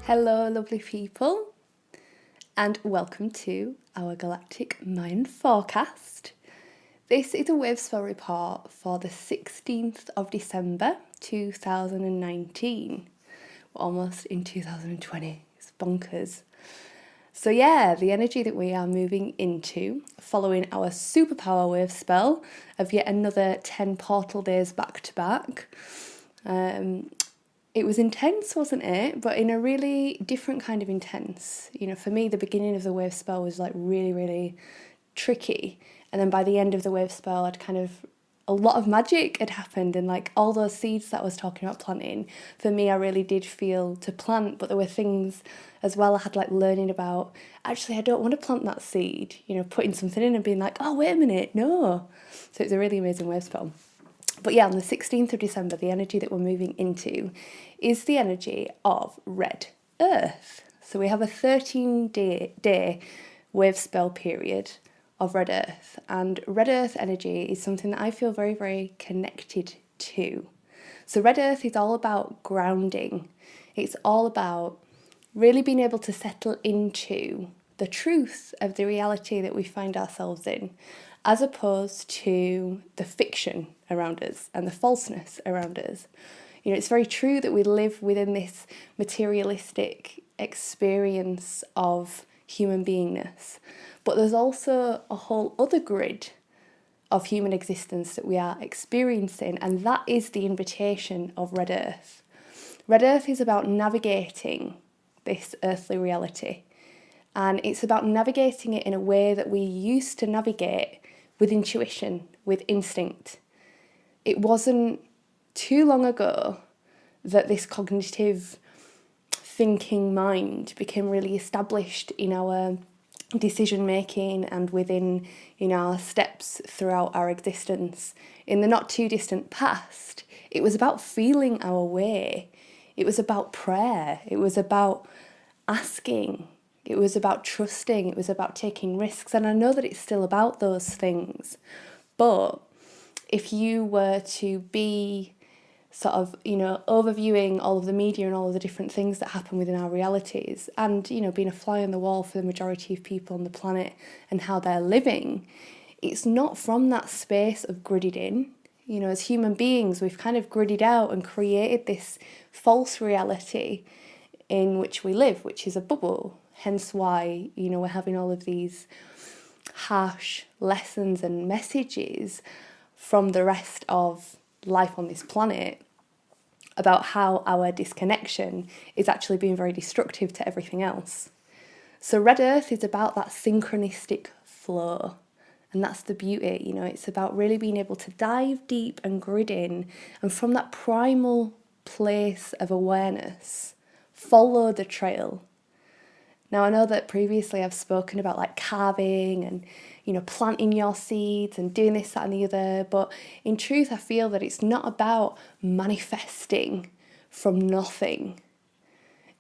Hello, lovely people, and welcome to our Galactic Mayan forecast. This is a Wavespell report for the 16th of December 2019. We're almost in 2020, it's bonkers. So yeah, the energy that we are moving into following our superpower Wavespell of yet another 10 portal days back to back. It was intense, wasn't it? But in a really different kind of intense. You know, for me, the beginning of the wave spell was like really, really tricky. And then by the end of the wave spell, a lot of magic had happened. And like all those seeds that I was talking about planting, for me, I really did feel to plant. But there were things as well I had like learning about, actually, I don't want to plant that seed. You know, putting something in and being like, oh, wait a minute, no. So it's a really amazing wave spell. But yeah, on the 16th of December, the energy that we're moving into is the energy of red earth. So we have a 13-day wave spell period of red earth. And red earth energy is something that I feel very, very connected to. So red earth is all about grounding. It's all about really being able to settle into the truth of the reality that we find ourselves in, as opposed to the fiction around us and the falseness around us. You know, it's very true that we live within this materialistic experience of human beingness, but there's also a whole other grid of human existence that we are experiencing, and that is the invitation of red earth. Red earth is about navigating this earthly reality, and it's about navigating it in a way that we used to navigate with intuition, with instinct. It wasn't too long ago that this cognitive thinking mind became really established in our decision making and within, you know, our steps throughout our existence. In the not too distant past, it was about feeling our way. It was about prayer. It was about asking. It was about trusting, it was about taking risks, and I know that it's still about those things. But if you were to be sort of, you know, overviewing all of the media and all of the different things that happen within our realities, and, you know, being a fly on the wall for the majority of people on the planet and how they're living, it's not from that space of gridded in. You know, as human beings, we've kind of gridded out and created this false reality in which we live, which is a bubble. Hence why, you know, we're having all of these harsh lessons and messages from the rest of life on this planet about how our disconnection is actually being very destructive to everything else. So red earth is about that synchronistic flow. And that's the beauty, you know, it's about really being able to dive deep and grid in, and from that primal place of awareness, follow the trail. Now, I know that previously I've spoken about like carving and, you know, planting your seeds and doing this, that and the other. But in truth, I feel that it's not about manifesting from nothing.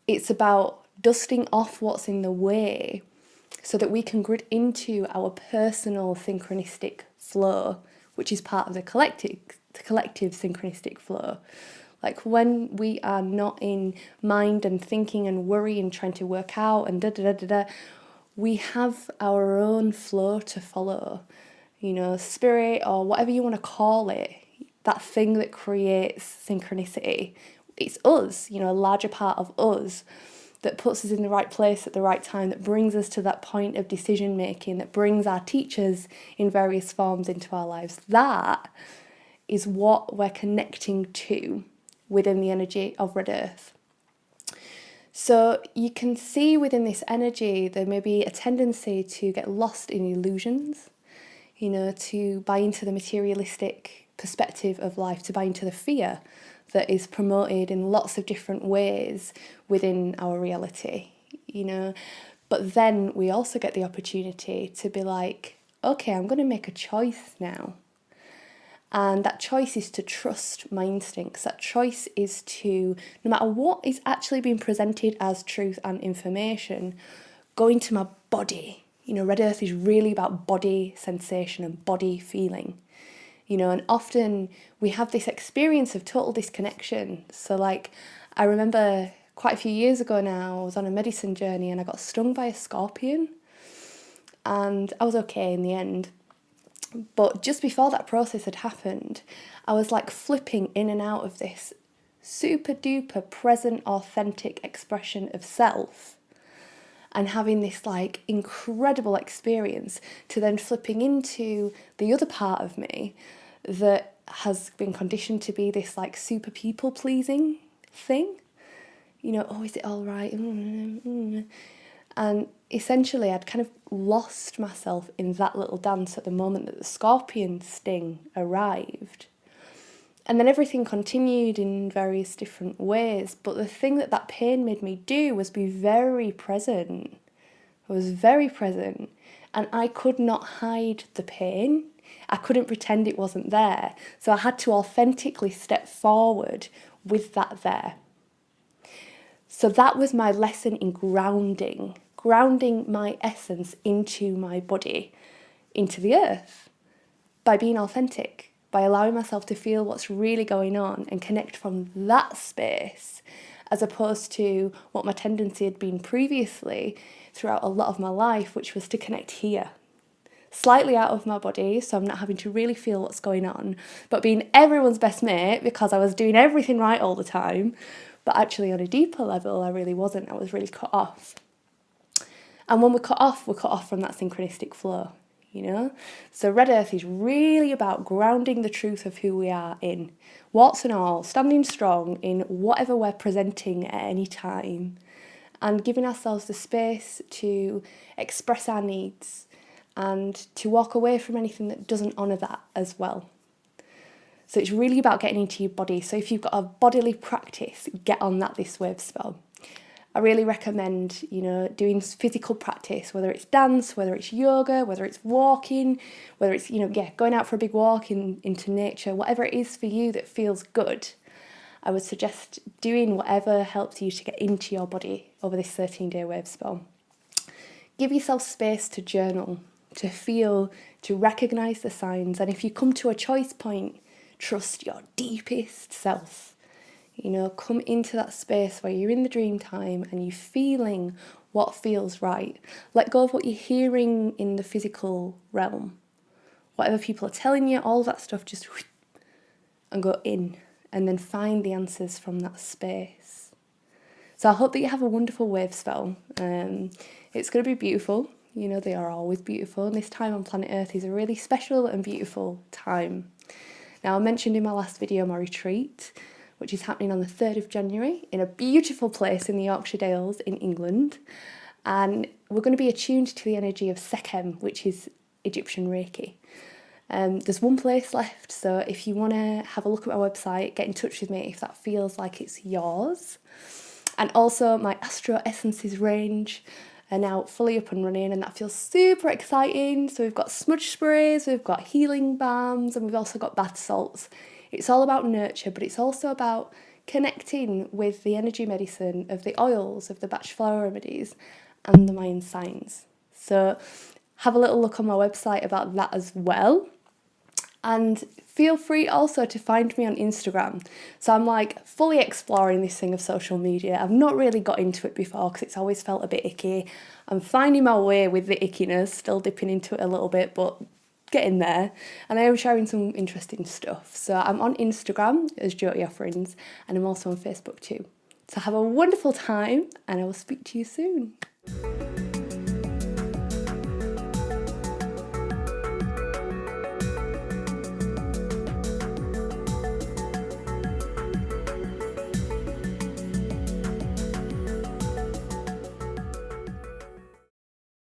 It's about dusting off what's in the way so that we can grid into our personal synchronistic flow, which is part of the collective synchronistic flow. Like when we are not in mind and thinking and worry and trying to work out and we have our own flow to follow. You know, spirit or whatever you want to call it, that thing that creates synchronicity. It's us, you know, a larger part of us that puts us in the right place at the right time, that brings us to that point of decision making, that brings our teachers in various forms into our lives. That is what we're connecting to within the energy of red earth. So you can see within this energy there may be a tendency to get lost in illusions, you know, to buy into the materialistic perspective of life, to buy into the fear that is promoted in lots of different ways within our reality, you know. But then we also get the opportunity to be like, okay, I'm going to make a choice now. And that choice is to trust my instincts. That choice is to, no matter what is actually being presented as truth and information, go into my body. You know, red earth is really about body sensation and body feeling. You know, and often we have this experience of total disconnection. So like, I remember quite a few years ago now, I was on a medicine journey and I got stung by a scorpion, and I was okay in the end. But just before that process had happened, I was like flipping in and out of this super duper present, authentic expression of self, and having this like incredible experience, to then flipping into the other part of me that has been conditioned to be this like super people pleasing thing. You know, oh, is it all right? And essentially I'd kind of lost myself in that little dance at the moment that the scorpion sting arrived. And then everything continued in various different ways. But the thing that that pain made me do was be very present. I was very present. And I could not hide the pain. I couldn't pretend it wasn't there. So I had to authentically step forward with that there. So that was my lesson in grounding my essence into my body, into the earth, by being authentic, by allowing myself to feel what's really going on and connect from that space, as opposed to what my tendency had been previously throughout a lot of my life, which was to connect here, slightly out of my body, so I'm not having to really feel what's going on, but being everyone's best mate because I was doing everything right all the time. But actually on a deeper level, I really wasn't. I was really cut off. And when we're cut off from that synchronistic flow, you know? So Red Earth is really about grounding the truth of who we are in, warts and all, standing strong in whatever we're presenting at any time, and giving ourselves the space to express our needs and to walk away from anything that doesn't honour that as well. So it's really about getting into your body. So if you've got a bodily practice, get on that this Wavespell. I really recommend, you know, doing physical practice, whether it's dance, whether it's yoga, whether it's walking, whether it's, going out for a big walk into nature, whatever it is for you that feels good. I would suggest doing whatever helps you to get into your body over this 13-day Wavespell. Give yourself space to journal, to feel, to recognise the signs. And if you come to a choice point, trust your deepest self. You know, come into that space where you're in the dream time and you're feeling what feels right. Let go of what you're hearing in the physical realm. Whatever people are telling you, all that stuff, just and go in and then find the answers from that space. So I hope that you have a wonderful Wavespell. It's going to be beautiful. You know, they are always beautiful. And this time on planet Earth is a really special and beautiful time. Now, I mentioned in my last video my retreat, which is happening on the 3rd of January in a beautiful place in the Yorkshire Dales in England. And we're going to be attuned to the energy of Sekhem, which is Egyptian Reiki. There's one place left, so if you want to have a look at my website, get in touch with me if that feels like it's yours. And also my Astro Essences range are now fully up and running, and that feels super exciting. So we've got smudge sprays, we've got healing balms, and we've also got bath salts. It's all about nurture, but it's also about connecting with the energy medicine of the oils, of the Bach flower remedies, and the Mayan signs. So have a little look on my website about that as well. And feel free also to find me on Instagram. So I'm like fully exploring this thing of social media. I've not really got into it before because it's always felt a bit icky. I'm finding my way with the ickiness, still dipping into it a little bit, but getting there. And I am sharing some interesting stuff. So I'm on Instagram as Jyoti Offerings, and I'm also on Facebook too. So have a wonderful time, and I will speak to you soon.